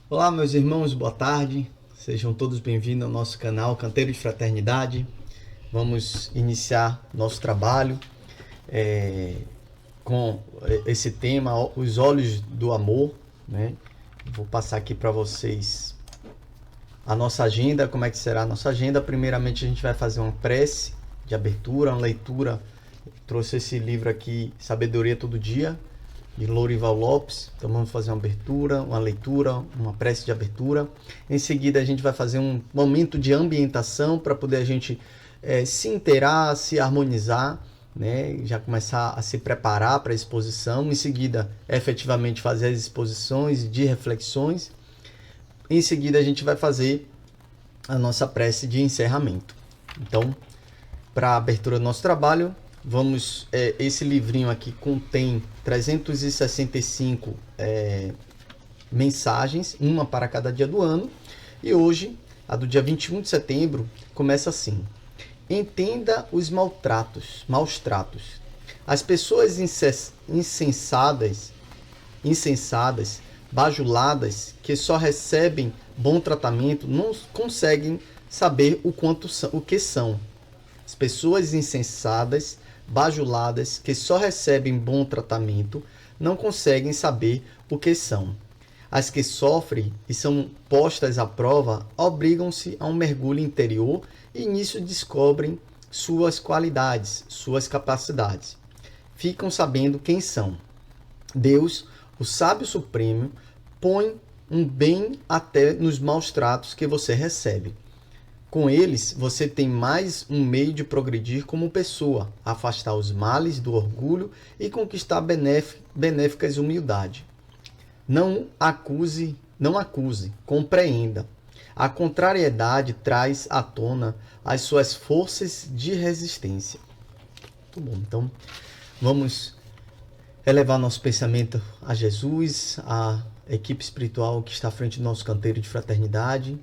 Olá, meus irmãos, boa tarde. Sejam todos bem-vindos ao nosso canal Canteiro de Fraternidade. Vamos iniciar nosso trabalho com esse tema, os olhos do amor, né? Vou passar aqui para vocês a nossa agenda, como é que será a nossa agenda. Primeiramente, a gente vai fazer uma prece de abertura, uma leitura. Eu trouxe esse livro aqui, Sabedoria Todo Dia, de Lourival Lopes. Então vamos fazer uma abertura, uma leitura, uma prece de abertura. Em seguida a gente vai fazer um momento de ambientação para poder a gente se inteirar, se harmonizar, né? Já começar a se preparar para a exposição. Em seguida, efetivamente fazer as exposições de reflexões. Em seguida a gente vai fazer a nossa prece de encerramento. Então, para a abertura do nosso trabalho, vamos, esse livrinho aqui contém 365 mensagens, uma para cada dia do ano. E hoje, a do dia 21 de setembro, começa assim: entenda os maus tratos. As pessoas insensadas, bajuladas, que só recebem bom tratamento, não conseguem saber o que são. As pessoas insensadas, bajuladas, que só recebem bom tratamento, não conseguem saber o que são. As que sofrem e são postas à prova obrigam-se a um mergulho interior e nisso descobrem suas qualidades, suas capacidades. Ficam sabendo quem são. Deus, o sábio supremo, põe um bem até nos maus tratos que você recebe. Com eles, você tem mais um meio de progredir como pessoa, afastar os males do orgulho e conquistar benéficas humildade. Não acuse, compreenda. A contrariedade traz à tona as suas forças de resistência. Muito bom, então vamos elevar nosso pensamento a Jesus, a equipe espiritual que está à frente do nosso canteiro de fraternidade,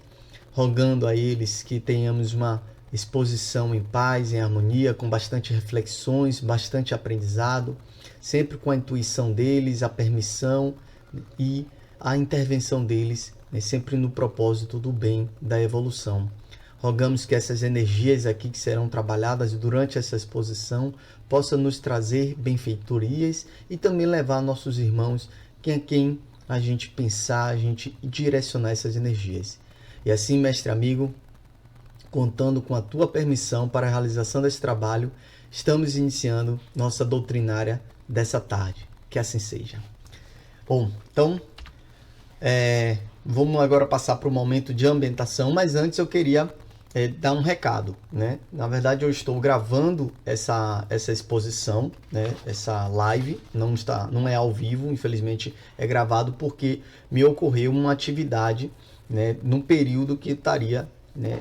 rogando a eles que tenhamos uma exposição em paz, em harmonia, com bastante reflexões, bastante aprendizado, sempre com a intuição deles, a permissão e a intervenção deles, né, sempre no propósito do bem, da evolução. Rogamos que essas energias aqui que serão trabalhadas durante essa exposição possam nos trazer benfeitorias e também levar nossos irmãos a quem a gente pensar, a gente direcionar essas energias. E assim, mestre amigo, contando com a tua permissão para a realização desse trabalho, estamos iniciando nossa doutrinária dessa tarde. Que assim seja. Bom, então, vamos agora passar para o momento de ambientação, mas antes eu queria dar um recado, né? Na verdade, eu estou gravando essa exposição, né? Essa live, não é ao vivo, infelizmente é gravado porque me ocorreu uma atividade, né, num período que estaria, né,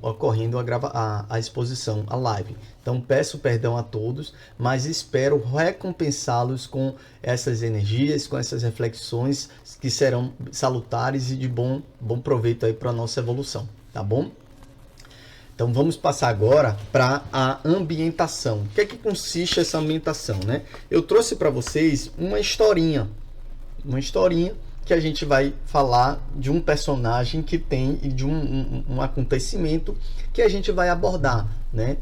ocorrendo a exposição, a live. Então peço perdão a todos, mas espero recompensá-los com essas energias, com essas reflexões que serão salutares e de bom proveito aí para a nossa evolução, tá bom? Então vamos passar agora para a ambientação. O que é que consiste essa ambientação, né? Eu trouxe para vocês uma historinha que a gente vai falar de um personagem que tem e de um acontecimento que a gente vai abordar, né?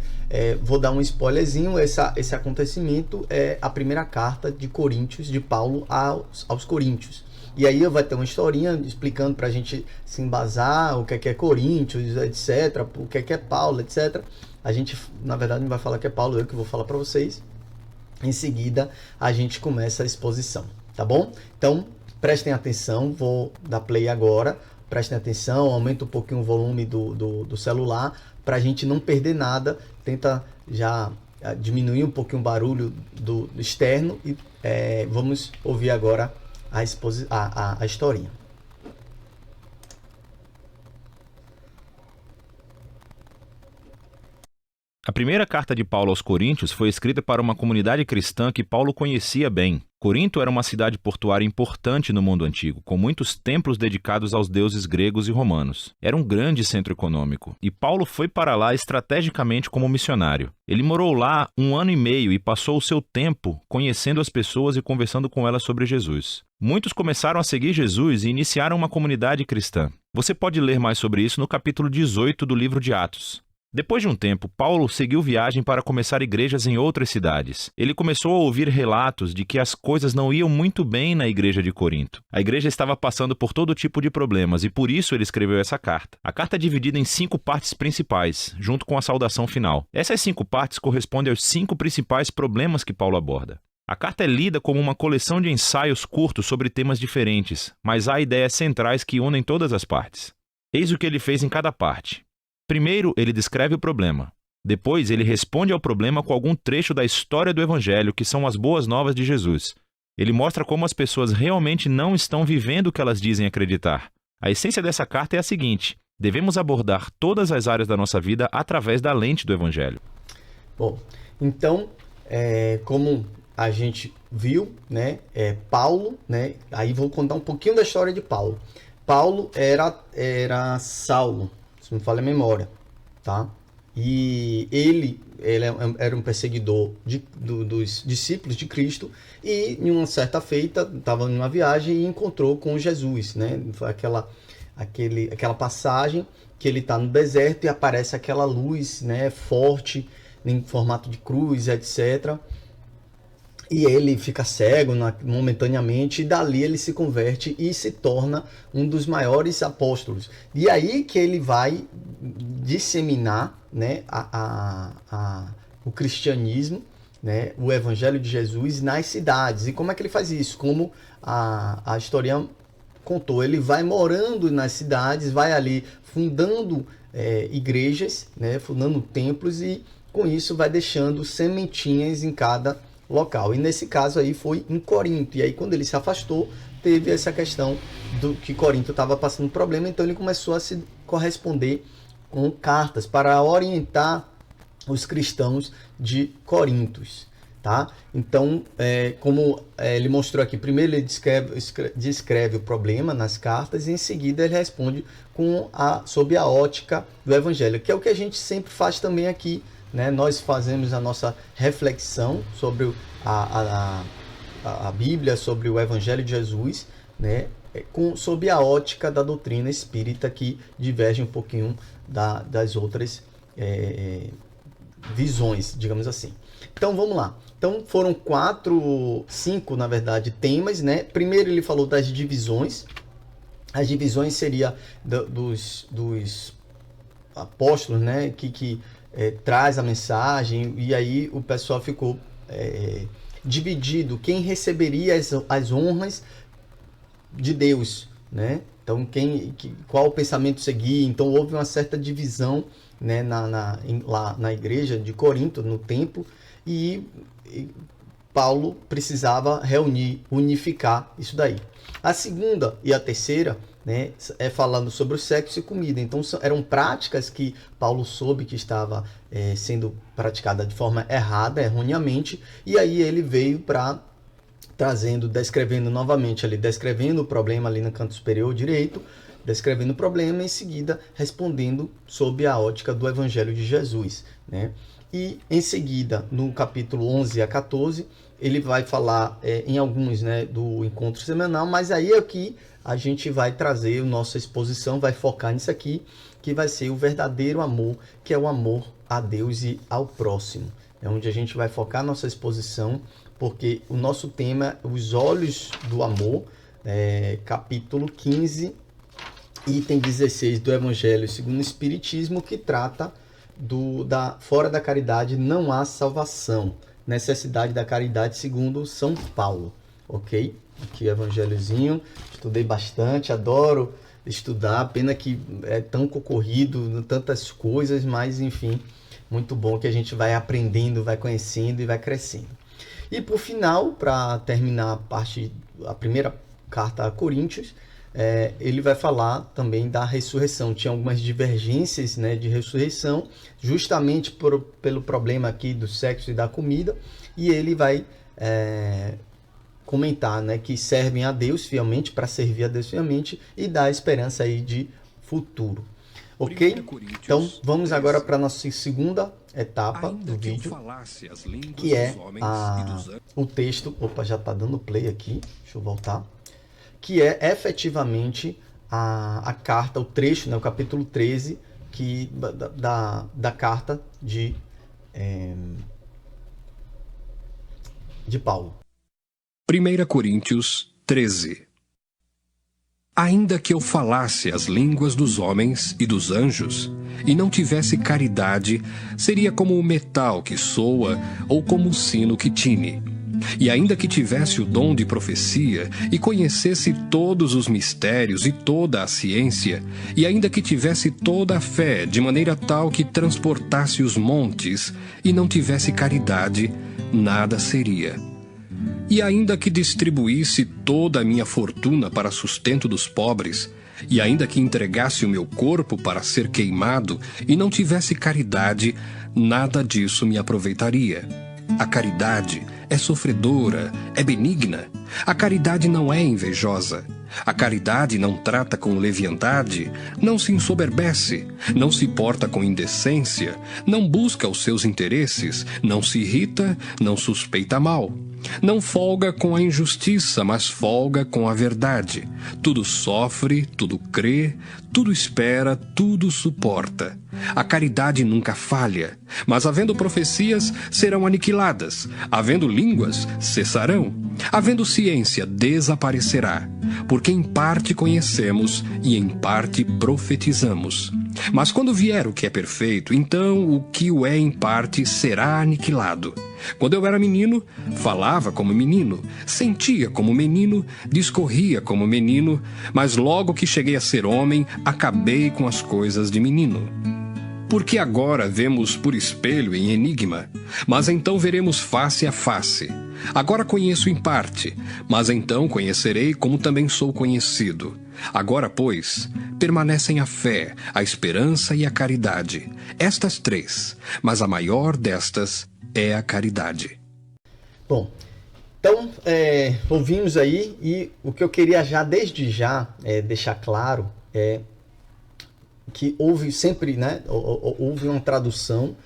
Vou dar um spoilerzinho. Esse acontecimento é a primeira carta de Coríntios, de Paulo aos Coríntios. E aí vai ter uma historinha explicando para a gente se embasar o que é Coríntios, etc., o que é Paulo, etc. A gente, na verdade, não vai falar que é Paulo, eu que vou falar para vocês. Em seguida, a gente começa a exposição, tá bom? Então, prestem atenção, vou dar play agora, prestem atenção, aumenta um pouquinho o volume do celular, para a gente não perder nada, tenta já diminuir um pouquinho o barulho do externo e vamos ouvir agora a historinha. A primeira carta de Paulo aos Coríntios foi escrita para uma comunidade cristã que Paulo conhecia bem. Corinto era uma cidade portuária importante no mundo antigo, com muitos templos dedicados aos deuses gregos e romanos. Era um grande centro econômico, e Paulo foi para lá estrategicamente como missionário. Ele morou lá 1 ano e meio e passou o seu tempo conhecendo as pessoas e conversando com elas sobre Jesus. Muitos começaram a seguir Jesus e iniciaram uma comunidade cristã. Você pode ler mais sobre isso no capítulo 18 do livro de Atos. Depois de um tempo, Paulo seguiu viagem para começar igrejas em outras cidades. Ele começou a ouvir relatos de que as coisas não iam muito bem na igreja de Corinto. A igreja estava passando por todo tipo de problemas e por isso ele escreveu essa carta. A carta é dividida em 5 partes principais, junto com a saudação final. Essas 5 partes correspondem aos 5 principais problemas que Paulo aborda. A carta é lida como uma coleção de ensaios curtos sobre temas diferentes, mas há ideias centrais que unem todas as partes. Eis o que ele fez em cada parte. Primeiro, ele descreve o problema. Depois, ele responde ao problema com algum trecho da história do Evangelho, que são as boas novas de Jesus. Ele mostra como as pessoas realmente não estão vivendo o que elas dizem acreditar. A essência dessa carta é a seguinte: devemos abordar todas as áreas da nossa vida através da lente do Evangelho. Bom, então, como a gente viu, né, Paulo, né, aí vou contar um pouquinho da história de Paulo. Paulo era Saulo, se não me falha a memória, tá? E ele era um perseguidor dos discípulos de Cristo e, em uma certa feita, estava numa viagem e encontrou com Jesus, né? Foi aquela passagem que ele está no deserto e aparece aquela luz, né, forte, em formato de cruz, etc., e ele fica cego momentaneamente, e dali ele se converte e se torna um dos maiores apóstolos. E aí que ele vai disseminar, né, o cristianismo, né, o evangelho de Jesus nas cidades. E como é que ele faz isso? Como a historia contou, ele vai morando nas cidades, vai ali fundando igrejas, né, fundando templos, e com isso vai deixando sementinhas em cada local. E nesse caso aí foi em Corinto. E aí quando ele se afastou, teve essa questão do que Corinto estava passando problema, então ele começou a se corresponder com cartas para orientar os cristãos de Corinto, tá? Então, como ele mostrou aqui, primeiro ele descreve o problema nas cartas e em seguida ele responde sob a ótica do evangelho, que é o que a gente sempre faz também aqui, né? Nós fazemos a nossa reflexão sobre a Bíblia, sobre o Evangelho de Jesus, né? Sob a ótica da doutrina espírita, que diverge um pouquinho das outras visões, digamos assim. Então vamos lá. Então foram 5 na verdade temas, né? Primeiro ele falou das divisões. As divisões seria dos apóstolos, né? Que traz a mensagem, e aí o pessoal ficou dividido, quem receberia as honras de Deus, né? Então qual o pensamento seguir. Então houve uma certa divisão, né, lá na igreja de Corinto, no templo, e Paulo precisava unificar isso daí. A segunda e a terceira, né, falando sobre o sexo e comida. Então eram práticas que Paulo soube que estava sendo praticada de forma errada, erroneamente, e aí ele veio descrevendo novamente ali, descrevendo o problema ali no canto superior direito, descrevendo o problema, em seguida respondendo sob a ótica do Evangelho de Jesus, né? E em seguida, no capítulo 11 a 14, ele vai falar em alguns, né, do encontro semanal, mas aí aqui a gente vai trazer a nossa exposição, vai focar nisso aqui, que vai ser o verdadeiro amor, que é o amor a Deus e ao próximo. É onde a gente vai focar nossa exposição, porque o nosso tema é Os Olhos do Amor, capítulo 15, item 16 do Evangelho segundo o Espiritismo, que trata fora da caridade não há salvação, necessidade da caridade segundo São Paulo, ok? Aqui evangelhozinho, estudei bastante, adoro estudar, pena que é tão concorrido, tantas coisas, mas enfim, muito bom que a gente vai aprendendo, vai conhecendo e vai crescendo. E por final, para terminar a primeira carta a Coríntios, ele vai falar também da ressurreição. Tinha algumas divergências, né, de ressurreição, justamente pelo problema aqui do sexo e da comida, e ele vai comentar, né, que servem a Deus fielmente, para servir a Deus fielmente, e dar esperança aí de futuro. Ok? Então vamos agora para a nossa segunda etapa do vídeo, que é o texto. Opa, já está dando play aqui, deixa eu voltar. que é efetivamente a carta, o trecho, né, o capítulo 13 da carta de Paulo. 1 Coríntios 13. Ainda que eu falasse as línguas dos homens e dos anjos, e não tivesse caridade, seria como o metal que soa ou como o sino que tine. E ainda que tivesse o dom de profecia, e conhecesse todos os mistérios e toda a ciência, e ainda que tivesse toda a fé, de maneira tal que transportasse os montes, e não tivesse caridade, nada seria. E ainda que distribuísse toda a minha fortuna para sustento dos pobres, e ainda que entregasse o meu corpo para ser queimado, e não tivesse caridade, nada disso me aproveitaria. A caridade é sofredora, é benigna. A caridade não é invejosa. A caridade não trata com leviandade, não se ensoberbece, não se porta com indecência, não busca os seus interesses, não se irrita, não suspeita mal. Não folga com a injustiça, mas folga com a verdade. Tudo sofre, tudo crê, tudo espera, tudo suporta. A caridade nunca falha, mas havendo profecias, serão aniquiladas. Havendo línguas, cessarão. Havendo ciência, desaparecerá. Porque em parte conhecemos e em parte profetizamos. Mas quando vier o que é perfeito, então o que o é em parte será aniquilado. Quando eu era menino, falava como menino, sentia como menino, discorria como menino, mas logo que cheguei a ser homem, acabei com as coisas de menino. Porque agora vemos por espelho em enigma, mas então veremos face a face. Agora conheço em parte, mas então conhecerei como também sou conhecido. Agora, pois, permanecem a fé, a esperança e a caridade. Estas três, mas a maior destas é a caridade. Bom, então, ouvimos aí, e o que eu queria desde já deixar claro é que houve sempre, né, houve uma tradução,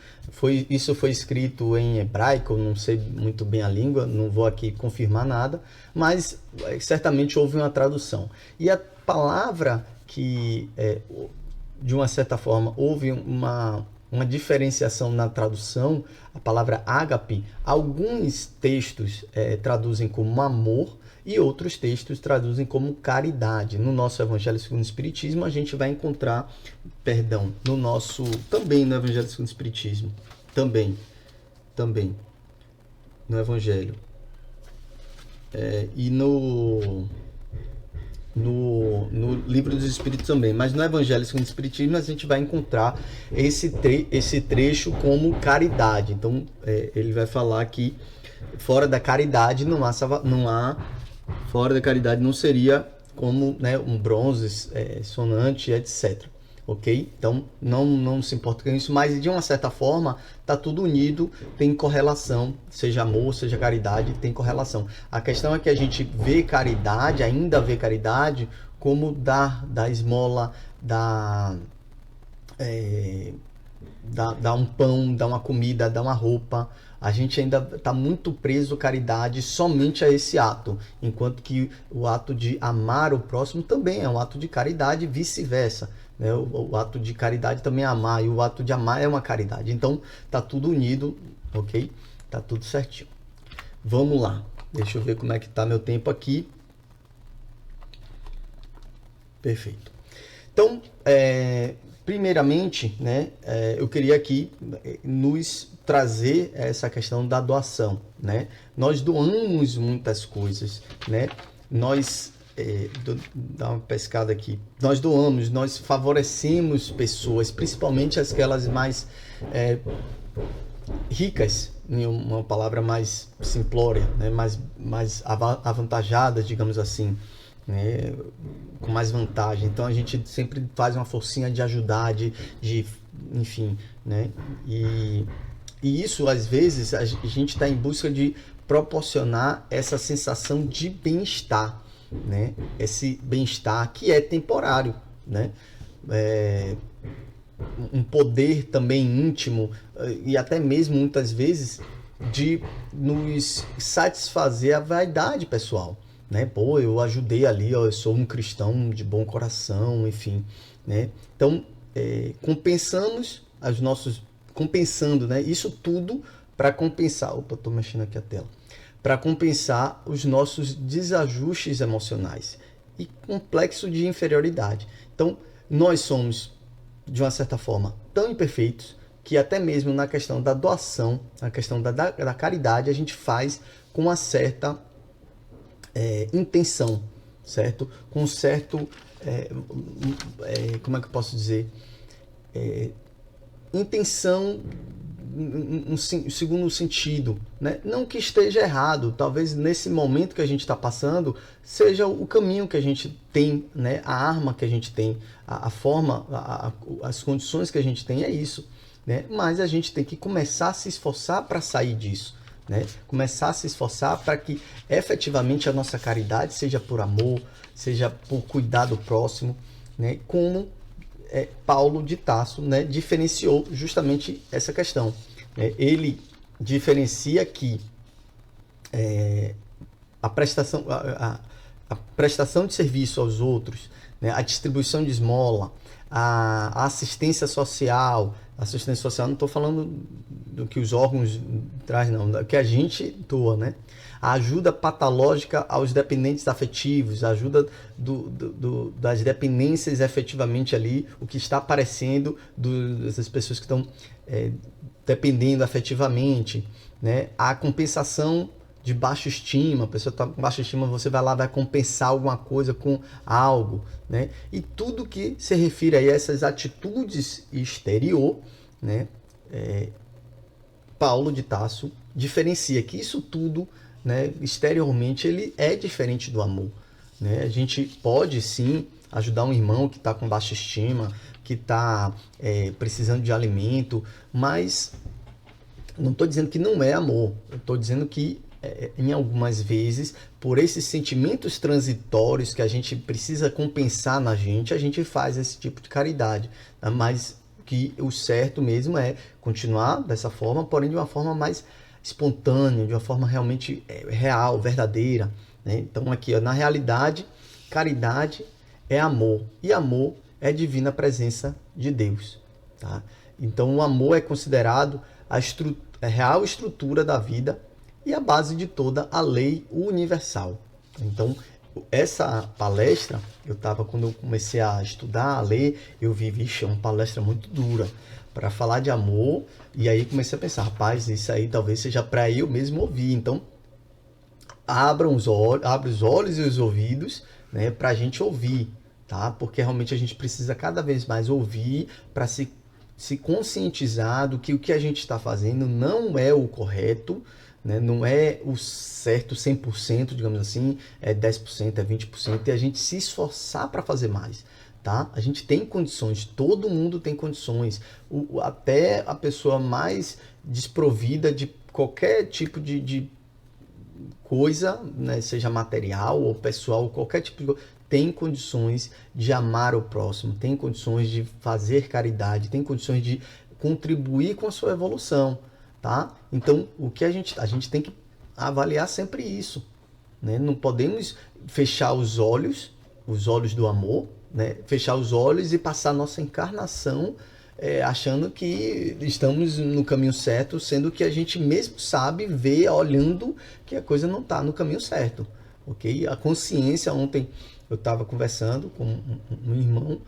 isso foi escrito em hebraico, não sei muito bem a língua, não vou aqui confirmar nada, mas certamente houve uma tradução. E a palavra que, de uma certa forma, houve uma diferenciação na tradução, a palavra ágape, alguns textos traduzem como amor, e outros textos traduzem como caridade. No nosso Evangelho segundo o Espiritismo, a gente vai encontrar, também no Evangelho segundo o Espiritismo, também, no Evangelho, e no Livro dos Espíritos também, mas no Evangelho segundo o Espiritismo a gente vai encontrar esse trecho como caridade. Então, ele vai falar que fora da caridade fora da caridade não seria como, né, um bronze sonante, etc. Ok? Então, não se importa com isso, mas de uma certa forma está tudo unido, tem correlação, seja amor, seja caridade, tem correlação. A questão é que a gente ainda vê caridade como dar esmola, dar um pão, dar uma comida, dar uma roupa. A gente ainda está muito preso caridade somente a esse ato, enquanto que o ato de amar o próximo também é um ato de caridade e vice-versa, né? O ato de caridade também é amar, e o ato de amar é uma caridade. Então, tá tudo unido, ok? Tá tudo certinho. Vamos lá. Deixa eu ver como é que tá meu tempo aqui. Perfeito. Então, primeiramente, né, eu queria aqui nos trazer essa questão da doação, né? Nós doamos muitas coisas, né? Nós dar uma pescada aqui. Nós doamos, nós favorecemos pessoas, principalmente aquelas mais ricas, em uma palavra mais simplória, né? mais avantajadas, digamos assim, né? Com mais vantagem. Então a gente sempre faz uma forcinha de ajudar, enfim, né? E isso, às vezes, a gente está em busca de proporcionar essa sensação de bem-estar, né? Esse bem-estar que é temporário, né? Um poder também íntimo e até mesmo, muitas vezes, de nos satisfazer a vaidade pessoal, né? Pô, eu ajudei ali, ó, eu sou um cristão de bom coração, enfim, né? Então, compensando, né? Isso tudo para compensar. Opa, tô mexendo aqui a tela. Para compensar os nossos desajustes emocionais e complexo de inferioridade. Então, nós somos, de uma certa forma, tão imperfeitos que até mesmo na questão da doação, na questão da caridade, a gente faz com uma certa intenção, certo? Com um certo, como é que eu posso dizer? Intenção, um segundo sentido, né? Não que esteja errado, talvez nesse momento que a gente está passando seja o caminho que a gente tem, né? A arma que a gente tem, a forma, as condições que a gente tem é isso, né? Mas a gente tem que começar a se esforçar para sair disso, né? Começar a se esforçar para que efetivamente a nossa caridade seja por amor, seja por cuidar do próximo, né? Como Paulo de Tarso, né, diferenciou justamente essa questão. Ele diferencia que a prestação de serviço aos outros, né, a distribuição de esmola, a assistência social não estou falando do que os órgãos trazem, não, do que a gente doa, né? A ajuda patológica aos dependentes afetivos, a ajuda das dependências efetivamente ali, o que está aparecendo dessas pessoas que estão dependendo afetivamente, né? A compensação de baixa estima, a pessoa está com baixa estima, você vai lá, vai compensar alguma coisa com algo, né? E tudo que se refere a essas atitudes exterior, né? Paulo de Tarso diferencia que isso tudo, né, exteriormente, ele é diferente do amor, né? A gente pode sim ajudar um irmão que está com baixa estima, que está precisando de alimento, mas não estou dizendo que não é amor, eu estou dizendo que em algumas vezes, por esses sentimentos transitórios que a gente precisa compensar na gente, a gente faz esse tipo de caridade, né? Mas que o certo mesmo é continuar dessa forma, porém de uma forma mais espontânea, de uma forma realmente real, verdadeira, né? Então aqui, ó, na realidade, caridade é amor, e amor é divina presença de Deus, tá? Então o amor é considerado a real estrutura da vida e a base de toda a lei universal. Então, essa palestra, quando eu comecei a estudar, a ler, eu vi, vixe, é uma palestra muito dura para falar de amor, e aí comecei a pensar, rapaz, isso aí talvez seja para eu mesmo ouvir. Então, abre os olhos e os ouvidos, né, para a gente ouvir, tá? Porque realmente a gente precisa cada vez mais ouvir para se conscientizar do que o que a gente está fazendo não é o correto, né? Não é o certo 100%, digamos assim, é 10%, é 20%, e a gente se esforçar para fazer mais, tá? A gente tem condições, todo mundo tem condições, até a pessoa mais desprovida de qualquer tipo de coisa, né? Seja material ou pessoal, qualquer tipo de coisa, tem condições de amar o próximo, tem condições de fazer caridade, tem condições de contribuir com a sua evolução, tá? Então, o que a gente tem que avaliar sempre isso, né? Não podemos fechar os olhos do amor, né? Fechar os olhos e passar nossa encarnação achando que estamos no caminho certo, sendo que a gente mesmo sabe, vê, olhando que a coisa não está no caminho certo, ok? A consciência, ontem eu estava conversando com um irmão,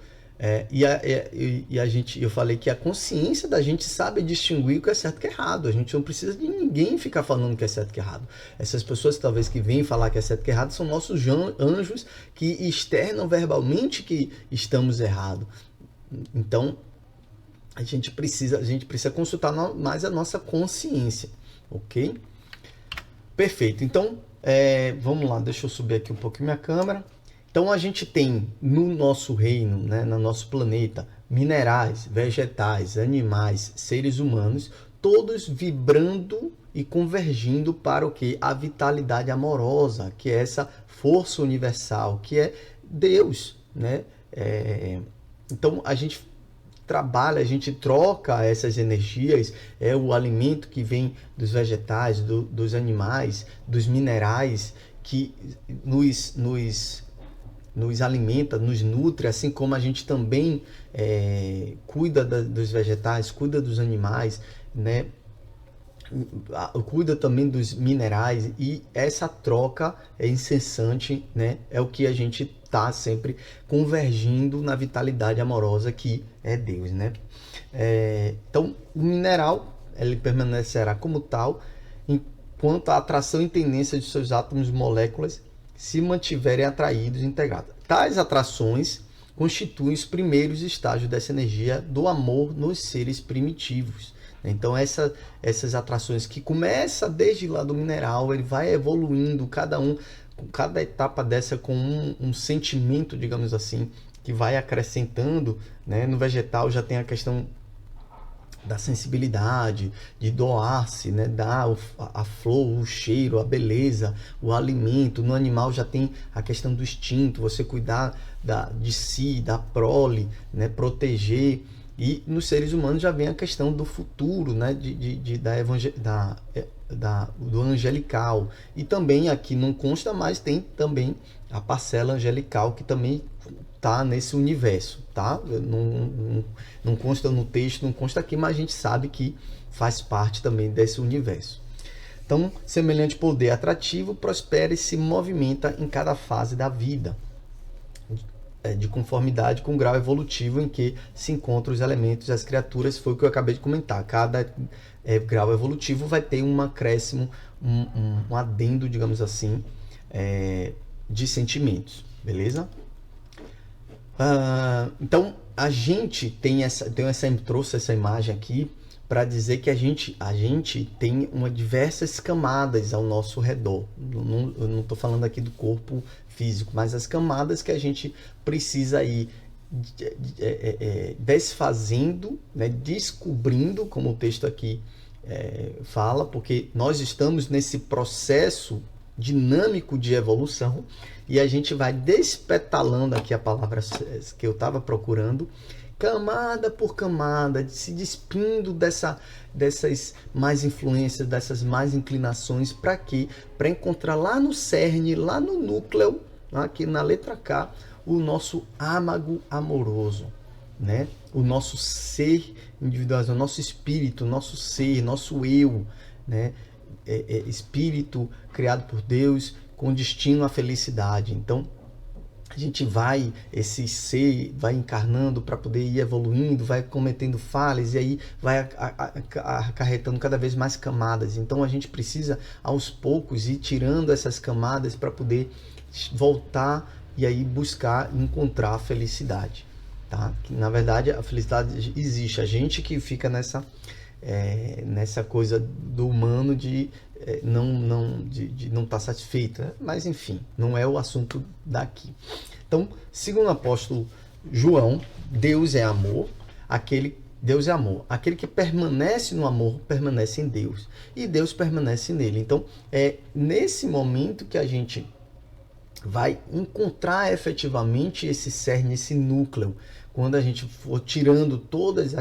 eu falei que a consciência da gente sabe distinguir o que é certo e o que é errado. A gente não precisa de ninguém ficar falando que é certo e que é errado. Essas pessoas talvez que vêm falar que é certo e que é errado são nossos anjos que externam verbalmente que estamos errados. Então, a gente precisa consultar mais a nossa consciência, ok? Perfeito. Então, vamos lá, deixa eu subir aqui um pouquinho minha câmera. Então a gente tem no nosso reino, né, no nosso planeta, minerais, vegetais, animais, seres humanos, todos vibrando e convergindo para o que? A vitalidade amorosa, que é essa força universal, que é Deus, né? Então a gente trabalha, a gente troca essas energias, o alimento que vem dos vegetais, dos animais, dos minerais, que nos alimenta, nos nutre, assim como a gente também cuida dos vegetais, cuida dos animais, né? Cuida também dos minerais, e essa troca é incessante, né? É o que a gente está sempre convergindo na vitalidade amorosa que é Deus, né? Então, o mineral ele permanecerá como tal enquanto a atração e tendência de seus átomos e moléculas se mantiverem atraídos e integrados. Tais atrações constituem os primeiros estágios dessa energia do amor nos seres primitivos. Então essas atrações que começa desde lá do mineral, ele vai evoluindo, cada etapa dessa com um sentimento, digamos assim, que vai acrescentando, né? No vegetal já tem a questão da sensibilidade, de doar-se, né? Dar a flor, o cheiro, a beleza, o alimento. No animal já tem a questão do instinto, você cuidar de si, da prole, né? Proteger. E nos seres humanos já vem a questão do futuro, né? Do angelical. E também aqui não consta, mas tem também a parcela angelical que também está nesse universo, tá? Não consta no texto, não consta aqui, mas a gente sabe que faz parte também desse universo. Então, semelhante poder atrativo prospera e se movimenta em cada fase da vida, de conformidade com o grau evolutivo em que se encontram os elementos e as criaturas. Foi o que eu acabei de comentar. Cada grau evolutivo vai ter um acréscimo, um adendo, digamos assim, de sentimentos, beleza? Então a gente trouxe essa imagem aqui para dizer que a gente tem diversas camadas ao nosso redor. Eu não estou falando aqui do corpo físico, mas as camadas que a gente precisa ir desfazendo, né, descobrindo, como o texto aqui fala, porque nós estamos nesse processo dinâmico de evolução e a gente vai despetalando, aqui a palavra que eu estava procurando, camada por camada, se despindo dessas mais influências, dessas mais inclinações, para quê? Para encontrar lá no cerne, lá no núcleo, aqui na letra K, o nosso âmago amoroso, né? O nosso ser individual, o nosso espírito, nosso ser, nosso eu, né? Espírito criado por Deus com destino à felicidade. Então, a gente esse ser vai encarnando para poder ir evoluindo, vai cometendo falhas e aí vai acarretando cada vez mais camadas. Então a gente precisa aos poucos ir tirando essas camadas para poder voltar e aí buscar encontrar a felicidade, tá? Que, na verdade, a felicidade existe. A gente que fica nessa coisa do humano de não estar satisfeito, né? Mas enfim, não é o assunto daqui. Então, segundo o apóstolo João, Deus é amor, aquele que permanece no amor permanece em Deus e Deus permanece nele. Então, é nesse momento que a gente vai encontrar efetivamente esse cerne, esse núcleo. Quando a gente for tirando todas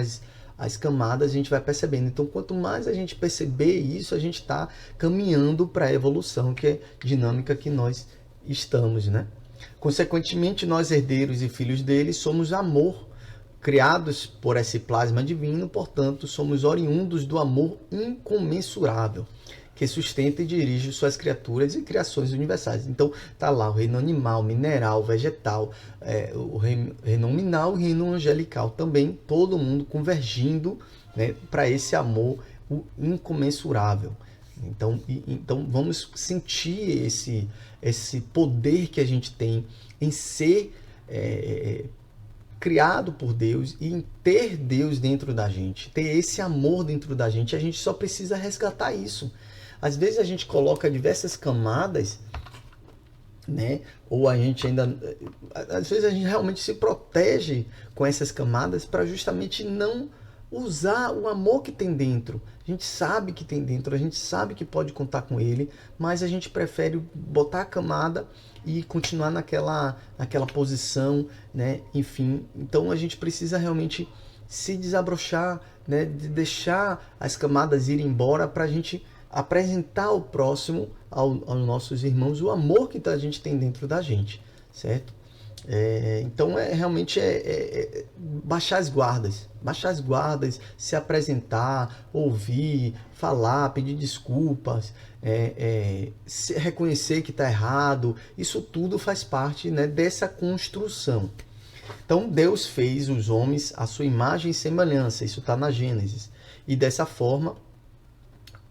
as camadas, a gente vai percebendo. Então, quanto mais a gente perceber isso, a gente está caminhando para a evolução, que é dinâmica que nós estamos, né? Consequentemente, nós, herdeiros e filhos dele, somos amor, criados por esse plasma divino, portanto, somos oriundos do amor incomensurável, que sustenta e dirige suas criaturas e criações universais. Então, tá lá o reino animal, mineral, vegetal, o reino nominal, o reino angelical também, todo mundo convergindo, né, para esse amor incomensurável. Então, vamos sentir esse poder que a gente tem em ser criado por Deus e em ter Deus dentro da gente, ter esse amor dentro da gente. A gente só precisa resgatar isso. Às vezes a gente coloca diversas camadas, né? Ou a gente às vezes a gente realmente se protege com essas camadas para justamente não usar o amor que tem dentro. A gente sabe que tem dentro, a gente sabe que pode contar com ele, mas a gente prefere botar a camada e continuar naquela posição, né? Enfim, então a gente precisa realmente se desabrochar, né? De deixar as camadas irem embora para a gente apresentar ao próximo, aos nossos irmãos, o amor que a gente tem dentro da gente, certo? Então realmente baixar as guardas, se apresentar, ouvir, falar, pedir desculpas, reconhecer que está errado. Isso tudo faz parte, né, dessa construção. Então Deus fez os homens à sua imagem e semelhança, isso está na Gênesis, e dessa forma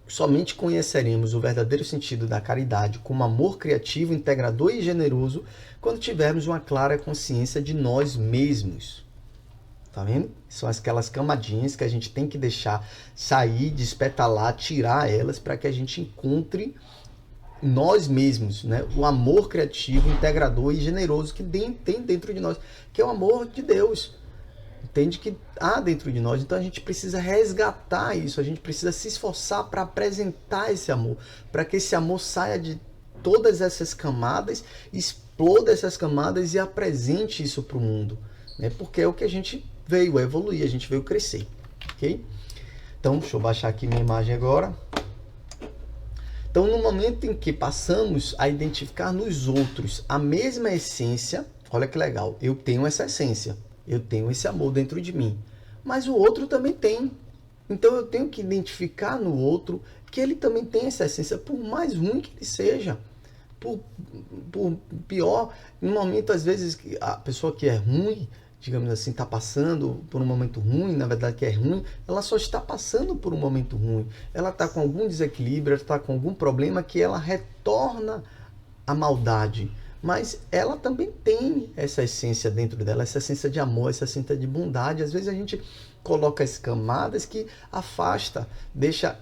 somente conheceremos o verdadeiro sentido da caridade como amor criativo, integrador e generoso quando tivermos uma clara consciência de nós mesmos. Tá vendo? São aquelas camadinhas que a gente tem que deixar sair, despetalar, tirar elas para que a gente encontre nós mesmos, né? O amor criativo, integrador e generoso que tem dentro de nós, que é o amor de Deus. Entende que há dentro de nós, então a gente precisa resgatar isso, a gente precisa se esforçar para apresentar esse amor, para que esse amor saia de todas essas camadas, exploda essas camadas e apresente isso para o mundo, né? Porque é o que a gente veio evoluir, a gente veio crescer, ok? Então, deixa eu baixar aqui minha imagem agora. Então, no momento em que passamos a identificar nos outros a mesma essência, olha que legal, eu tenho essa essência, eu tenho esse amor dentro de mim, mas o outro também tem. Então eu tenho que identificar no outro que ele também tem essa essência, por mais ruim que ele seja, por pior. No momento, às vezes, a pessoa que é ruim, digamos assim, está passando por um momento ruim, na verdade que é ruim, ela só está passando por um momento ruim. Ela está com algum desequilíbrio, ela está com algum problema que ela retorna à maldade. Mas ela também tem essa essência dentro dela, essa essência de amor, essa essência de bondade. Às vezes a gente coloca as camadas que afasta, deixa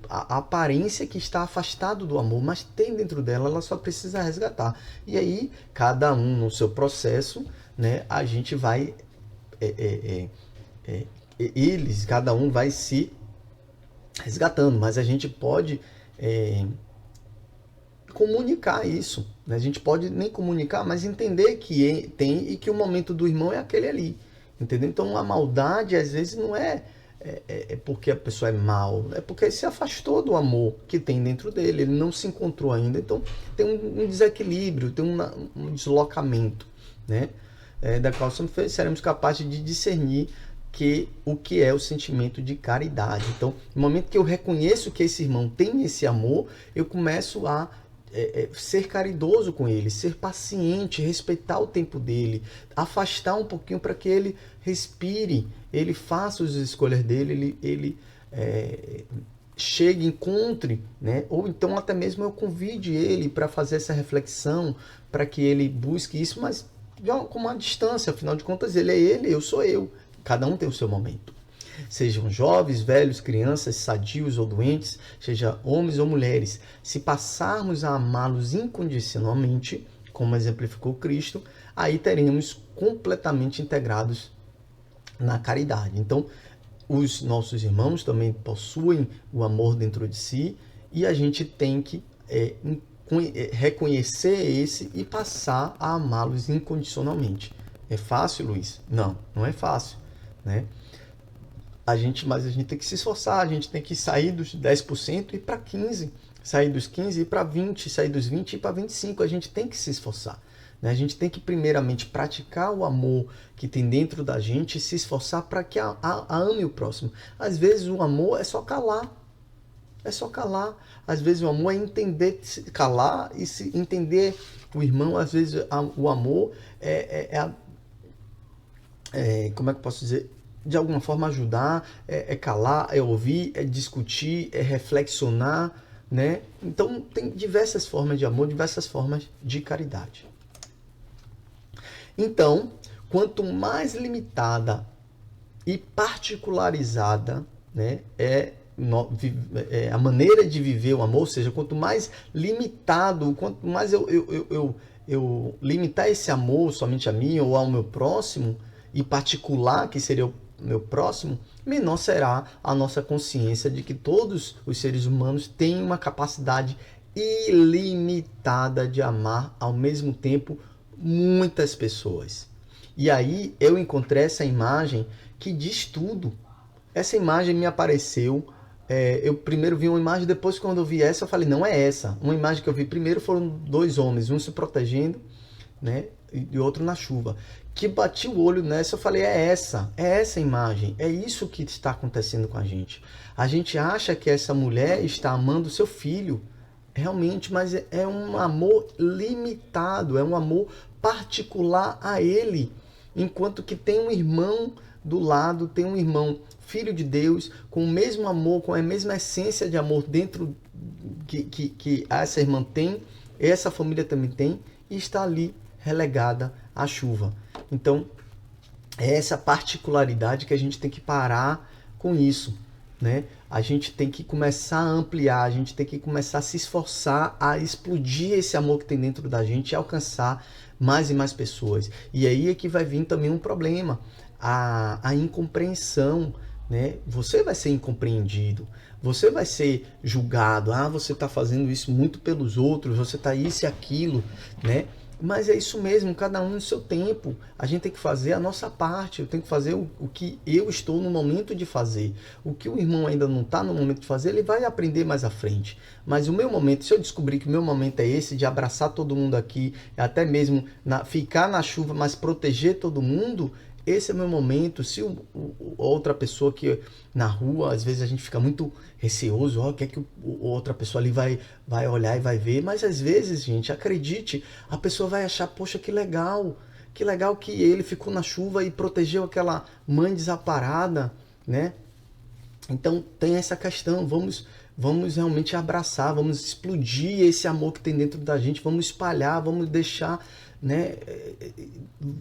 a aparência que está afastado do amor, mas tem dentro dela, ela só precisa resgatar. E aí, cada um no seu processo, né, a gente vai... cada um vai se resgatando, mas a gente pode... comunicar isso, né? A gente pode nem comunicar, mas entender que tem e que o momento do irmão é aquele ali, entendeu? Então a maldade às vezes não é porque a pessoa é mal, é porque ele se afastou do amor que tem dentro dele, ele não se encontrou ainda, então tem um desequilíbrio, tem um deslocamento, né? Da qual seremos capazes de discernir o que é o sentimento de caridade. Então, no momento que eu reconheço que esse irmão tem esse amor, eu começo a ser caridoso com ele, ser paciente, respeitar o tempo dele, afastar um pouquinho para que ele respire, ele faça as escolhas dele, ele chegue, encontre, né? Ou então até mesmo eu convide ele para fazer essa reflexão, para que ele busque isso, mas com uma distância, afinal de contas ele é ele, eu sou eu, cada um tem o seu momento. Sejam jovens, velhos, crianças, sadios ou doentes, seja homens ou mulheres, se passarmos a amá-los incondicionalmente, como exemplificou Cristo, aí teremos completamente integrados na caridade. Então, os nossos irmãos também possuem o amor dentro de si e a gente tem que reconhecer esse e passar a amá-los incondicionalmente. É fácil, Luiz? Não, não é fácil, né? Mas a gente tem que se esforçar, a gente tem que sair dos 10% e ir para 15%, sair dos 15% e ir para 20%, sair dos 20% e ir para 25%, a gente tem que se esforçar, né? A gente tem que primeiramente praticar o amor que tem dentro da gente e se esforçar para que ame o próximo. Às vezes o amor é só calar, às vezes o amor é entender, calar e se entender o irmão. Às vezes o amor como é que eu posso dizer? De alguma forma ajudar, calar, ouvir, discutir, reflexionar, né? Então tem diversas formas de amor, diversas formas de caridade. Então, quanto mais limitada e particularizada, né, a maneira de viver o amor, ou seja, quanto mais limitado, quanto mais eu limitar esse amor somente a mim ou ao meu próximo, e particular, que seria o meu próximo, menor será a nossa consciência de que todos os seres humanos têm uma capacidade ilimitada de amar ao mesmo tempo muitas pessoas. E aí eu encontrei essa imagem que diz tudo. Essa imagem me apareceu eu primeiro vi uma imagem, depois quando eu vi essa, eu falei, não é essa. Uma imagem que eu vi primeiro foram dois homens, um se protegendo, né, e outro na chuva. Que bati o olho nessa, eu falei, é essa imagem, é isso que está acontecendo com a gente. A gente acha que essa mulher está amando seu filho, realmente, mas é um amor limitado, é um amor particular a ele. Enquanto que tem um irmão do lado, tem um irmão filho de Deus, com o mesmo amor, com a mesma essência de amor dentro que essa irmã tem, essa família também tem, e está ali relegada à chuva. Então, é essa particularidade que a gente tem que parar com isso, né? A gente tem que começar a ampliar, a gente tem que começar a se esforçar a explodir esse amor que tem dentro da gente e alcançar mais e mais pessoas. E aí é que vai vir também um problema, a incompreensão, né? Você vai ser incompreendido, você vai ser julgado, você está fazendo isso muito pelos outros, você está isso e aquilo, né? Mas é isso mesmo, cada um no seu tempo. A gente tem que fazer a nossa parte, eu tenho que fazer o que eu estou no momento de fazer. O que o irmão ainda não está no momento de fazer, ele vai aprender mais à frente. Mas o meu momento, se eu descobrir que o meu momento é esse, de abraçar todo mundo aqui, até mesmo ficar na chuva, mas proteger todo mundo, esse é o meu momento. Se outra pessoa que na rua, às vezes a gente fica muito receoso, o que é que outra pessoa ali vai olhar e vai ver, mas às vezes, gente, acredite, a pessoa vai achar, poxa, que legal que ele ficou na chuva e protegeu aquela mãe desamparada, né? Então tem essa questão, vamos realmente abraçar, vamos explodir esse amor que tem dentro da gente, vamos espalhar, vamos deixar, né,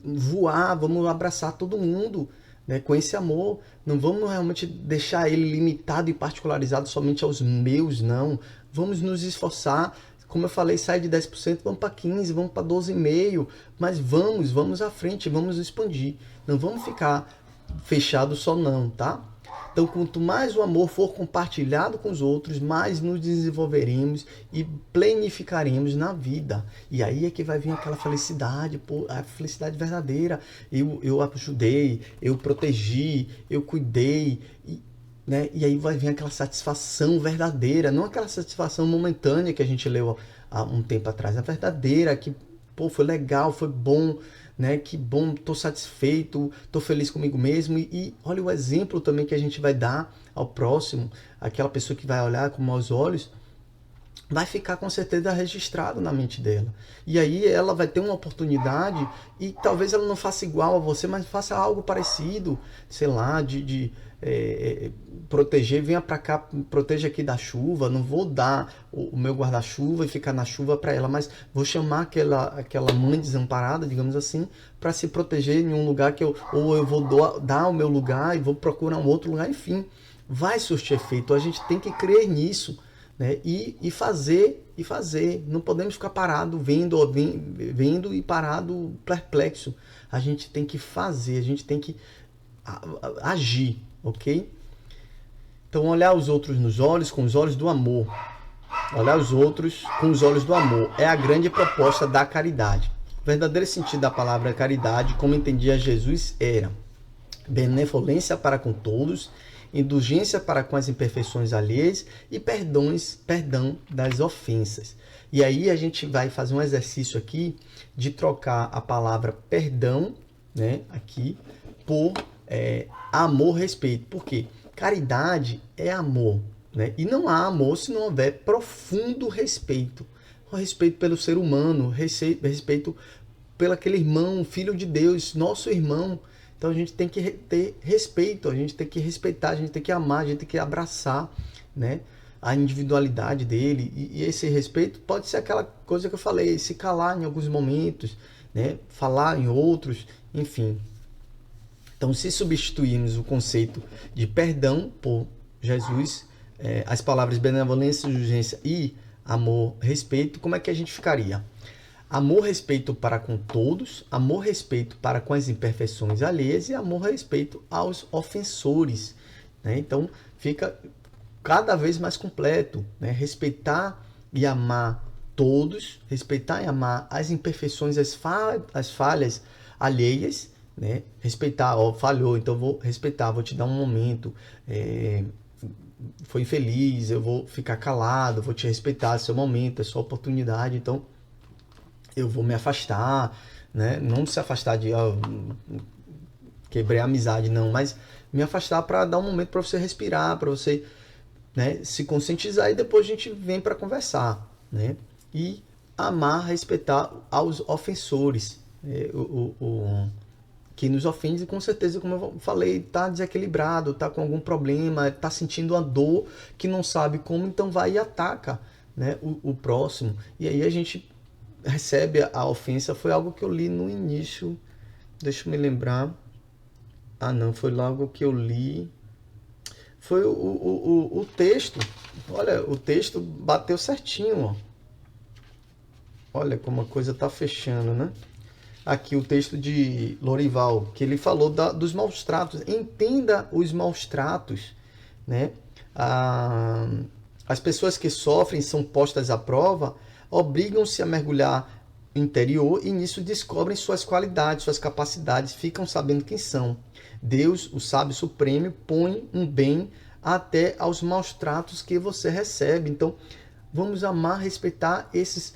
voar, vamos abraçar todo mundo, né, com esse amor. Não vamos realmente deixar ele limitado e particularizado somente aos meus, não. Vamos nos esforçar, como eu falei, sai de 10%, vamos para 15%, vamos para 12,5%, mas vamos à frente, vamos expandir. Não vamos ficar fechado só não, tá? Então, quanto mais o amor for compartilhado com os outros, mais nos desenvolveremos e planificaremos na vida. E aí é que vai vir aquela felicidade, a felicidade verdadeira. Eu ajudei, eu protegi, eu cuidei, né? E aí vai vir aquela satisfação verdadeira, não aquela satisfação momentânea que a gente leu há um tempo atrás, a verdadeira, que foi legal, foi bom, né? Que bom, estou satisfeito, estou feliz comigo mesmo. E olha o exemplo também que a gente vai dar ao próximo, aquela pessoa que vai olhar com maus olhos, vai ficar com certeza registrado na mente dela. E aí ela vai ter uma oportunidade e talvez ela não faça igual a você, mas faça algo parecido, sei lá, proteger, venha para cá, proteja aqui da chuva, não vou dar o meu guarda-chuva e ficar na chuva para ela, mas vou chamar aquela mãe desamparada, digamos assim, para se proteger em um lugar que eu vou dar o meu lugar e vou procurar um outro lugar, enfim, vai surtir efeito. A gente tem que crer nisso, né? E fazer, não podemos ficar parado vendo e parado perplexo. A gente tem que fazer, a gente tem que agir, ok? Então, olhar os outros nos olhos com os olhos do amor. Olhar os outros com os olhos do amor é a grande proposta da caridade. O verdadeiro sentido da palavra caridade, como entendia Jesus, era benevolência para com todos, indulgência para com as imperfeições alheias e perdão das ofensas. E aí a gente vai fazer um exercício aqui de trocar a palavra perdão, né, aqui, por amor, respeito. Por quê? Caridade é amor, né? E não há amor se não houver profundo respeito. O respeito pelo ser humano, respeito pelo aquele irmão, filho de Deus, nosso irmão. Então a gente tem que ter respeito, a gente tem que respeitar, a gente tem que amar, a gente tem que abraçar, né, a individualidade dele. E esse respeito pode ser aquela coisa que eu falei, se calar em alguns momentos, né, falar em outros, enfim. Então, se substituirmos o conceito de perdão por Jesus, as palavras benevolência, indulgência e amor, respeito, como é que a gente ficaria? Amor, respeito para com todos, amor, respeito para com as imperfeições alheias e amor, respeito aos ofensores, né? Então, fica cada vez mais completo, né? Respeitar e amar todos, respeitar e amar as imperfeições, as falhas alheias, né? Respeitar, falhou, então vou respeitar, vou te dar um momento, foi infeliz, eu vou ficar calado, vou te respeitar, é seu momento, é sua oportunidade, então eu vou me afastar, né? Não se afastar de quebrei a amizade, não, mas me afastar para dar um momento para você respirar, para você, né, se conscientizar e depois a gente vem para conversar, né? E amar, respeitar aos ofensores, que nos ofende, com certeza, como eu falei, está desequilibrado, está com algum problema, está sentindo uma dor que não sabe como, então vai e ataca, né, o próximo. E aí a gente recebe a ofensa. Foi algo que eu li no início, deixa eu me lembrar. Ah, não, foi logo que eu li. Foi o texto. Olha, o texto bateu certinho, ó. Olha como a coisa tá fechando, né? Aqui o texto de Lorival, que ele falou dos maus tratos. Entenda os maus tratos, né? As pessoas que sofrem, são postas à prova, obrigam-se a mergulhar no interior e nisso descobrem suas qualidades, suas capacidades, ficam sabendo quem são. Deus, o sábio supremo, põe um bem até aos maus tratos que você recebe. Então, vamos amar, respeitar esses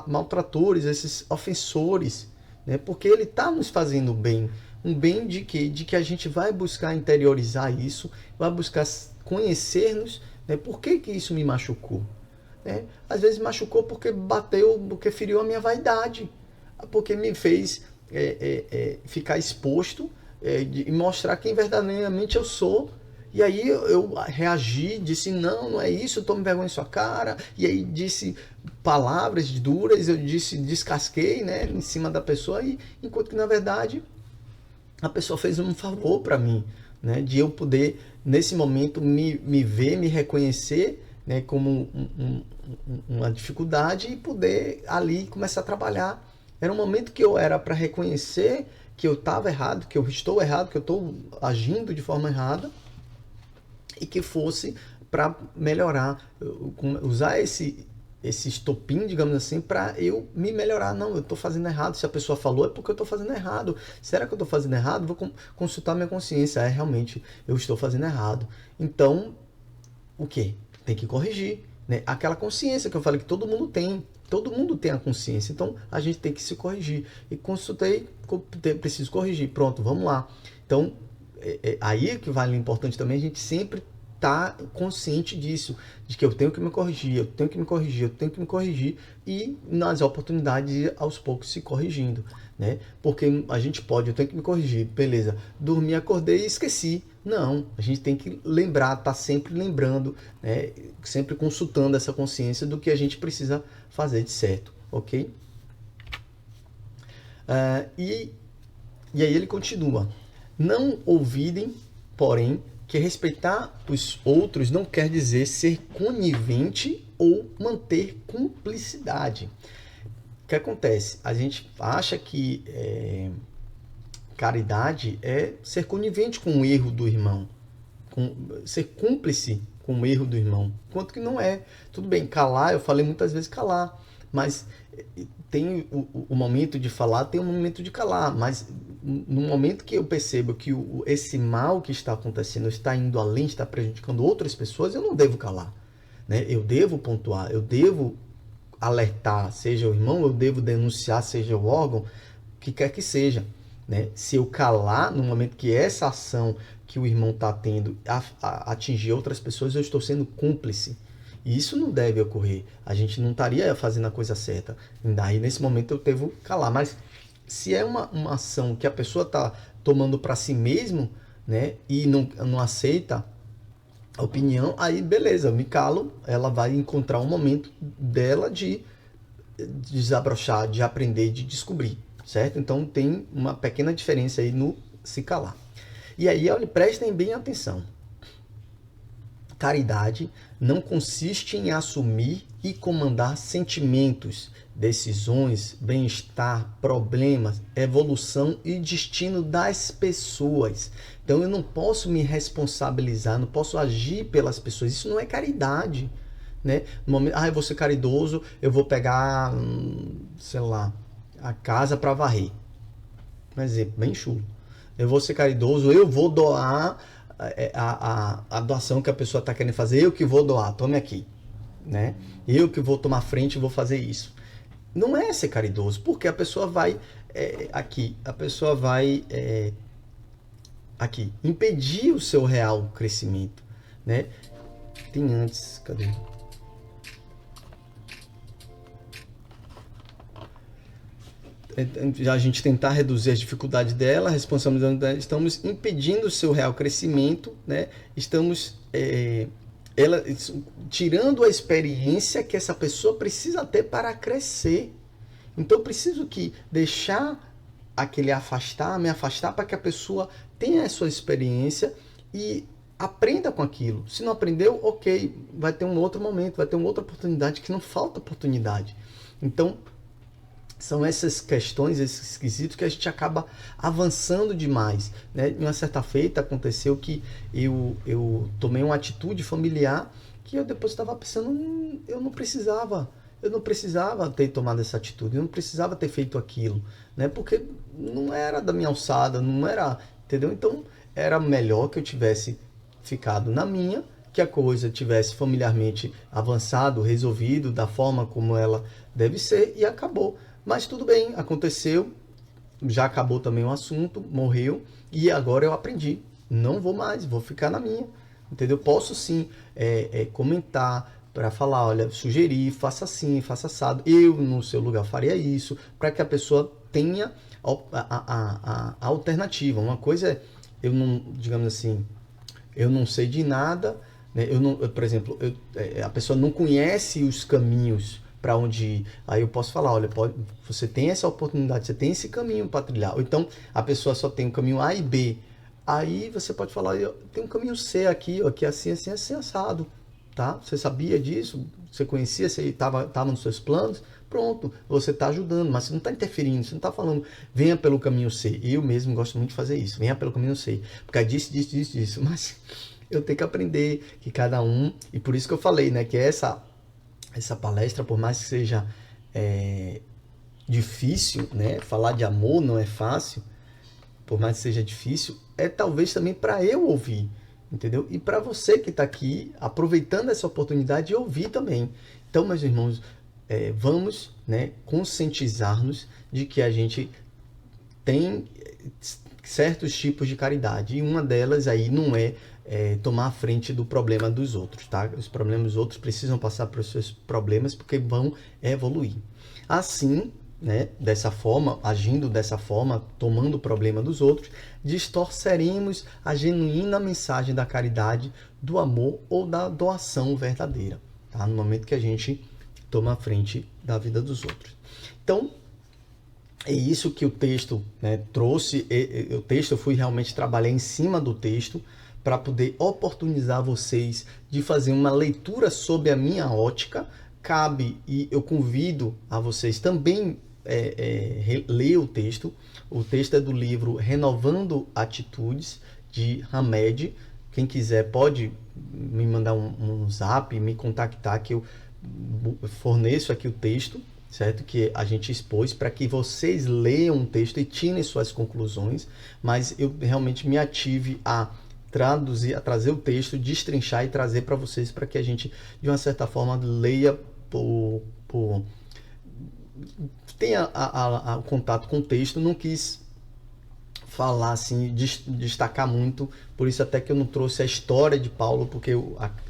maltratores, esses ofensores, né? Porque ele está nos fazendo bem. Um bem de quê? De que a gente vai buscar interiorizar isso, vai buscar conhecer-nos, né? Por que isso me machucou? Né? Às vezes machucou porque bateu, porque feriu a minha vaidade, porque me fez ficar exposto e mostrar quem verdadeiramente eu sou. E aí eu reagi, disse, não é isso, eu tomo vergonha em sua cara. E aí disse palavras duras, eu descasquei, né, em cima da pessoa, enquanto que na verdade a pessoa fez um favor para mim, né, de eu poder, nesse momento, me ver, me reconhecer, né, como uma dificuldade e poder ali começar a trabalhar. Era um momento que eu era para reconhecer que eu estava errado, que eu estou errado, que eu estou agindo de forma errada, e que fosse para melhorar, usar esse estopim, digamos assim, para eu me melhorar. Não, eu estou fazendo errado. Se a pessoa falou, é porque eu estou fazendo errado. Será que eu estou fazendo errado? Vou consultar minha consciência. Realmente, eu estou fazendo errado. Então, o que? Tem que corrigir, né? Aquela consciência que eu falei que todo mundo tem. Todo mundo tem a consciência. Então, a gente tem que se corrigir. E consultei, preciso corrigir. Pronto, vamos lá. Então, aí que vale o importante também, a gente sempre tá consciente disso, de que eu tenho que me corrigir, eu tenho que me corrigir, eu tenho que me corrigir, e nas oportunidades aos poucos se corrigindo, né? Porque a gente pode, eu tenho que me corrigir, beleza, dormi, acordei e esqueci. Não, a gente tem que lembrar, tá sempre lembrando, né? Sempre consultando essa consciência do que a gente precisa fazer de certo, ok? E aí ele continua. Não ouvidem, porém, que respeitar os outros não quer dizer ser conivente ou manter cumplicidade. O que acontece? A gente acha que caridade é ser conivente com o erro do irmão, ser cúmplice com o erro do irmão, enquanto que não é. Tudo bem, calar, eu falei muitas vezes calar, mas tem o momento de falar, tem o momento de calar, mas no momento que eu percebo que esse mal que está acontecendo está indo além, está prejudicando outras pessoas, eu não devo calar, né? Eu devo pontuar, eu devo alertar, seja o irmão, eu devo denunciar, seja o órgão, o que quer que seja, né? Se eu calar no momento que essa ação que o irmão está tendo atingir outras pessoas, eu estou sendo cúmplice. E isso não deve ocorrer. A gente não estaria fazendo a coisa certa. Daí, nesse momento, eu devo calar. Mas se é uma ação que a pessoa está tomando para si mesmo, né, e não aceita a opinião, aí beleza, eu me calo. Ela vai encontrar um momento dela de desabrochar, de aprender, de descobrir, certo? Então, tem uma pequena diferença aí no se calar. E aí, olha, prestem bem atenção. Caridade não consiste em assumir e comandar sentimentos, decisões, bem-estar, problemas, evolução e destino das pessoas. Então eu não posso me responsabilizar, não posso agir pelas pessoas. Isso não é caridade, né? No momento, eu vou ser caridoso, eu vou pegar, sei lá, a casa para varrer. Um exemplo bem chulo. Eu vou ser caridoso, eu vou doar a doação que a pessoa está querendo fazer, eu que vou doar, tome aqui, né? Eu que vou tomar frente e vou fazer isso. Não é ser caridoso, porque a pessoa vai aqui impedir o seu real crescimento, né? Tem antes, cadê? A gente tentar reduzir as dificuldades dela, a responsabilidade dela, estamos impedindo o seu real crescimento, né? Estamos tirando a experiência que essa pessoa precisa ter para crescer. Então eu preciso deixar me afastar para que a pessoa tenha a sua experiência e aprenda com aquilo. Se não aprendeu, ok, vai ter um outro momento, vai ter uma outra oportunidade, que não falta oportunidade. Então, são essas questões, esses quesitos que a gente acaba avançando demais, né? Em uma certa feita aconteceu que eu tomei uma atitude familiar que eu depois estava pensando, eu não precisava ter tomado essa atitude, eu não precisava ter feito aquilo, né? Porque não era da minha alçada, não era, entendeu? Então era melhor que eu tivesse ficado na minha, que a coisa tivesse familiarmente avançado, resolvido da forma como ela deve ser e acabou. Mas tudo bem, aconteceu, já acabou também o assunto, morreu, e agora eu aprendi. Não vou mais, vou ficar na minha, entendeu? Posso sim comentar, para falar, olha, sugerir, faça assim, faça assado. Eu, no seu lugar, faria isso, para que a pessoa tenha a alternativa. Uma coisa é, eu não, digamos assim, eu não sei de nada, né? Por exemplo, a pessoa não conhece os caminhos para onde ir. Aí eu posso falar, olha, você tem essa oportunidade, você tem esse caminho para trilhar. Ou então a pessoa só tem o caminho A e B. Aí você pode falar, tem um caminho C aqui, ó, que é assim, assim, assim, assado. Tá? Você sabia disso? Você conhecia? Você estava nos seus planos? Pronto, você está ajudando, mas você não está interferindo, você não está falando, venha pelo caminho C. Eu mesmo gosto muito de fazer isso, venha pelo caminho C. Porque disso. Mas eu tenho que aprender que cada um, e por isso que eu falei, né, que essa palestra, por mais que seja difícil, né, falar de amor não é fácil, por mais que seja difícil, é talvez também para eu ouvir, entendeu? E para você que está aqui, aproveitando essa oportunidade de ouvir também. Então, meus irmãos, vamos, né, conscientizar-nos de que a gente tem certos tipos de caridade, e uma delas aí não é tomar a frente do problema dos outros, tá? Os problemas dos outros precisam passar por seus problemas, porque vão evoluir. Assim, né, dessa forma, agindo dessa forma, tomando o problema dos outros, distorceremos a genuína mensagem da caridade, do amor ou da doação verdadeira, tá? No momento que a gente toma a frente da vida dos outros. Então, é isso que o texto, né, trouxe. O texto, eu fui realmente trabalhar em cima do texto para poder oportunizar vocês de fazer uma leitura sob a minha ótica. Cabe, e eu convido a vocês também ler o texto. O texto é do livro Renovando Atitudes, de Hamed. Quem quiser pode me mandar um zap, me contactar, que eu forneço aqui o texto, certo? Que a gente expôs para que vocês leiam o texto e tirem suas conclusões, mas eu realmente me ative a traduzir, a trazer o texto, destrinchar e trazer para vocês, para que a gente, de uma certa forma, leia tenha o contato com o texto. Não quis falar assim, destacar muito, por isso até que eu não trouxe a história de Paulo, porque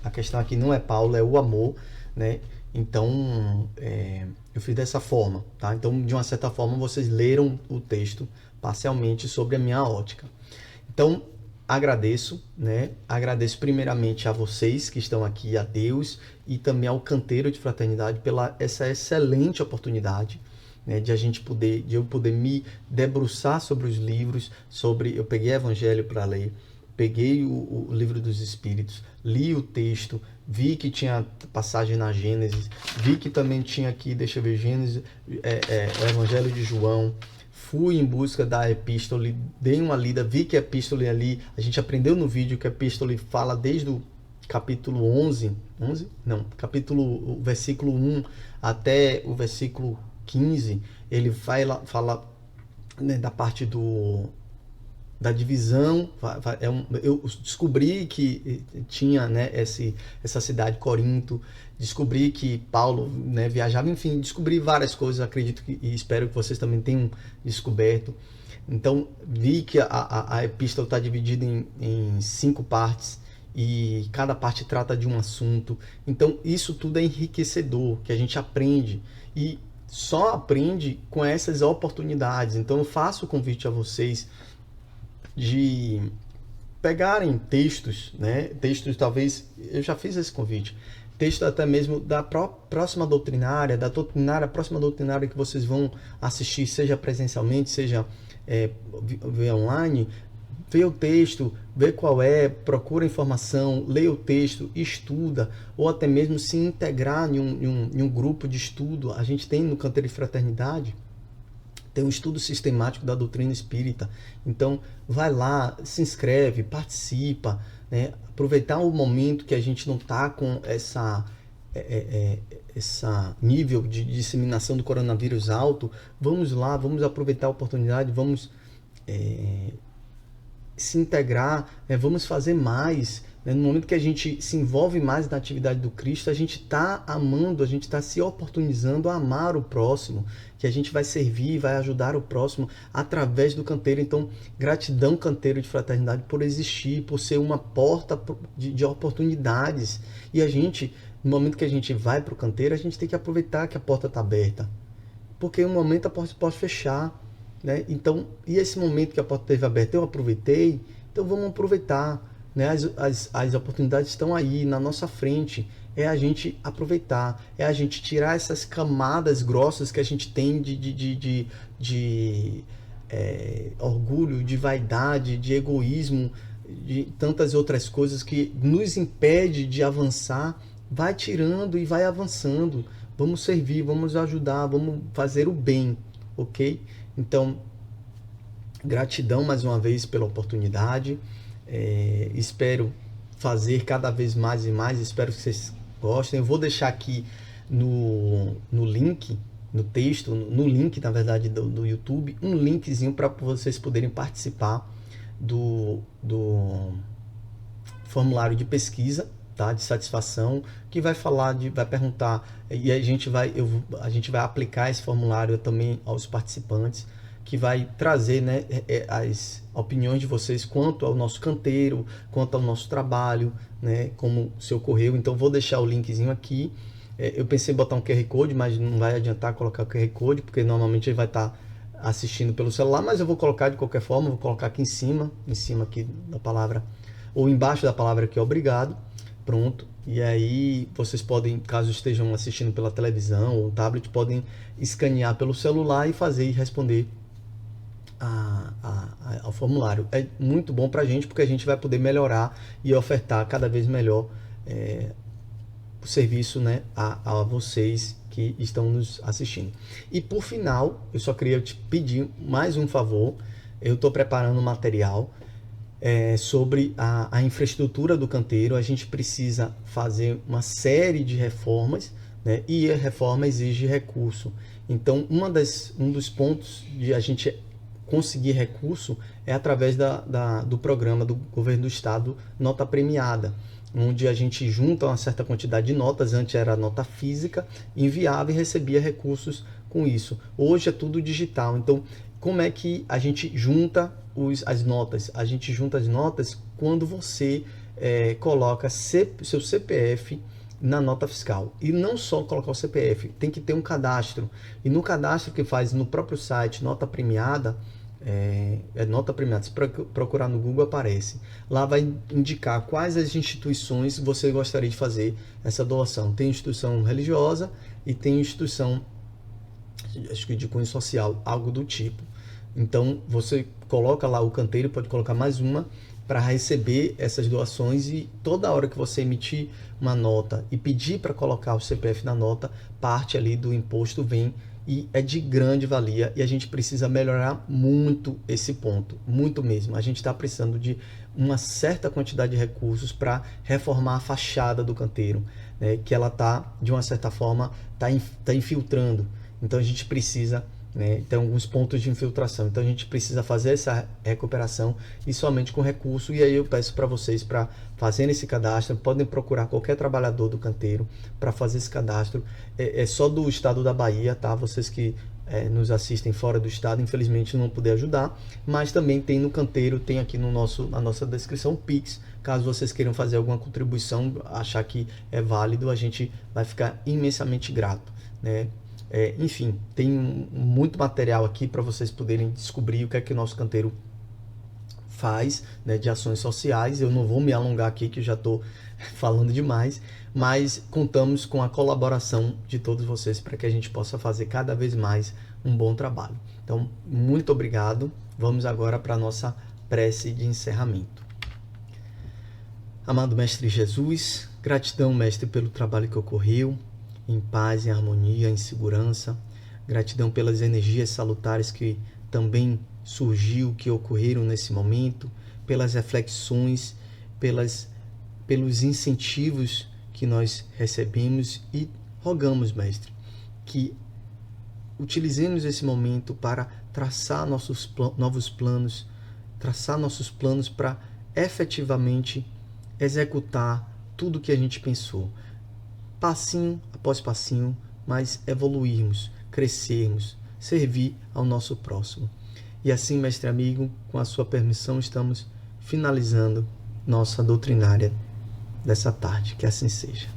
a questão aqui não é Paulo, é o amor, né? Então, eu fiz dessa forma, tá? Então, de uma certa forma, vocês leram o texto parcialmente sobre a minha ótica. Então, agradeço, né? Agradeço primeiramente a vocês que estão aqui, a Deus, e também ao Canteiro de Fraternidade pela essa excelente oportunidade, né, de eu poder me debruçar sobre os livros, eu peguei o Evangelho para ler, peguei o Livro dos Espíritos, li o texto, vi que tinha passagem na Gênesis, vi que também tinha aqui, deixa eu ver, Gênesis, o Evangelho de João. Fui em busca da epístole, dei uma lida, vi que a epístole ali, a gente aprendeu no vídeo que a epístole fala desde o capítulo o versículo 1 até o versículo 15, ele vai lá, fala, né, da parte do da divisão. Eu descobri que tinha, né, essa cidade Corinto, descobri que Paulo, né, viajava, enfim, descobri várias coisas, acredito e espero que vocês também tenham descoberto. Então, vi que a epístola está dividida em 5 partes, e cada parte trata de um assunto. Então, isso tudo é enriquecedor, que a gente aprende, e só aprende com essas oportunidades. Então, eu faço o convite a vocês de pegarem textos, né? Textos, talvez, eu já fiz esse convite, texto até mesmo da próxima doutrinária, próxima doutrinária que vocês vão assistir, seja presencialmente, seja via online. Vê o texto, vê qual é, procura informação, lê o texto, estuda, ou até mesmo se integrar em um grupo de estudo. A gente tem no Canteiro de Fraternidade, tem um estudo sistemático da doutrina espírita. Então, vai lá, se inscreve, participa, né? Aproveitar o momento que a gente não está com essa nível de disseminação do coronavírus alto. Vamos lá, vamos aproveitar a oportunidade, vamos se integrar, né? Vamos fazer mais, né? No momento que a gente se envolve mais na atividade do Cristo, a gente está amando, a gente está se oportunizando a amar o próximo, que a gente vai servir, vai ajudar o próximo através do canteiro. Então, gratidão, Canteiro de Fraternidade, por existir, por ser uma porta de oportunidades. E a gente, no momento que a gente vai para o canteiro, a gente tem que aproveitar que a porta está aberta, porque em um momento a porta pode fechar, né? Então, e esse momento que a porta esteve aberta, eu aproveitei, então vamos aproveitar, né? As oportunidades estão aí na nossa frente, é a gente aproveitar, é a gente tirar essas camadas grossas que a gente tem de orgulho, de vaidade, de egoísmo, de tantas outras coisas que nos impede de avançar. Vai tirando e vai avançando. Vamos servir, vamos ajudar, vamos fazer o bem, ok? Então, gratidão mais uma vez pela oportunidade. Espero fazer cada vez mais e mais. Espero que vocês gostem. Eu vou deixar aqui no link, no texto, no link, na verdade, do YouTube, um linkzinho para vocês poderem participar do formulário de pesquisa, tá? De satisfação, que vai vai perguntar, e a gente vai aplicar esse formulário também aos participantes, que vai trazer, né, as opiniões de vocês quanto ao nosso canteiro, quanto ao nosso trabalho, né, como se ocorreu. Então, vou deixar o linkzinho aqui. Eu pensei em botar um QR Code, mas não vai adiantar colocar o QR Code, porque normalmente ele vai estar assistindo pelo celular, mas eu vou colocar de qualquer forma, vou colocar aqui em cima aqui da palavra, ou embaixo da palavra aqui, obrigado. Pronto. E aí vocês podem, caso estejam assistindo pela televisão ou tablet, podem escanear pelo celular e fazer e responder ao formulário. É muito bom para a gente, porque a gente vai poder melhorar e ofertar cada vez melhor o serviço, né, a vocês que estão nos assistindo. E por final, eu só queria te pedir mais um favor. Eu estou preparando material sobre a infraestrutura do canteiro. A gente precisa fazer uma série de reformas, né? E a reforma exige recurso. Então, um dos pontos de a gente conseguir recurso é através do programa do governo do estado Nota Premiada, onde a gente junta uma certa quantidade de notas. Antes era nota física, enviava e recebia recursos com isso. Hoje é tudo digital. Então, como é que a gente junta as notas? A gente junta as notas quando você coloca seu CPF na nota fiscal. E não só colocar o CPF, tem que ter um cadastro. E no cadastro que faz no próprio site, Nota Premiada, Nota Premiada, se procurar no Google aparece. Lá vai indicar quais as instituições você gostaria de fazer essa doação. Tem instituição religiosa e tem instituição, acho que de cunho social, algo do tipo. Então, você coloca lá o canteiro, pode colocar mais uma para receber essas doações, e toda hora que você emitir uma nota e pedir para colocar o CPF na nota, parte ali do imposto vem, e é de grande valia, e a gente precisa melhorar muito esse ponto, muito mesmo. A gente está precisando de uma certa quantidade de recursos para reformar a fachada do canteiro, né, que ela está, de uma certa forma, tá infiltrando. Então, a gente precisa né? Tem alguns pontos de infiltração. Então a gente precisa fazer essa recuperação e somente com recurso. E aí eu peço para vocês para fazerem esse cadastro. Podem procurar qualquer trabalhador do canteiro para fazer esse cadastro. É só do estado da Bahia, tá? Vocês que nos assistem fora do estado, infelizmente não puder ajudar, mas também tem no canteiro, tem aqui na nossa descrição o Pix, caso vocês queiram fazer alguma contribuição, achar que é válido, a gente vai ficar imensamente grato, né? Enfim, tem muito material aqui para vocês poderem descobrir o que é que o nosso canteiro faz, né, de ações sociais. Eu não vou me alongar aqui, que eu já estou falando demais, mas contamos com a colaboração de todos vocês para que a gente possa fazer cada vez mais um bom trabalho. Então, muito obrigado. Vamos agora para a nossa prece de encerramento. Amado Mestre Jesus, gratidão, Mestre, pelo trabalho que ocorreu, em paz, em harmonia, em segurança. Gratidão pelas energias salutares que também surgiu, que ocorreram nesse momento, pelas reflexões, pelos incentivos que nós recebemos, e rogamos, Mestre, que utilizemos esse momento para traçar nossos novos planos, traçar nossos planos para efetivamente executar tudo que a gente pensou, passinho após passinho, mas evoluirmos, crescermos, servir ao nosso próximo. E assim, mestre amigo, com a sua permissão, estamos finalizando nossa doutrinária dessa tarde. Que assim seja.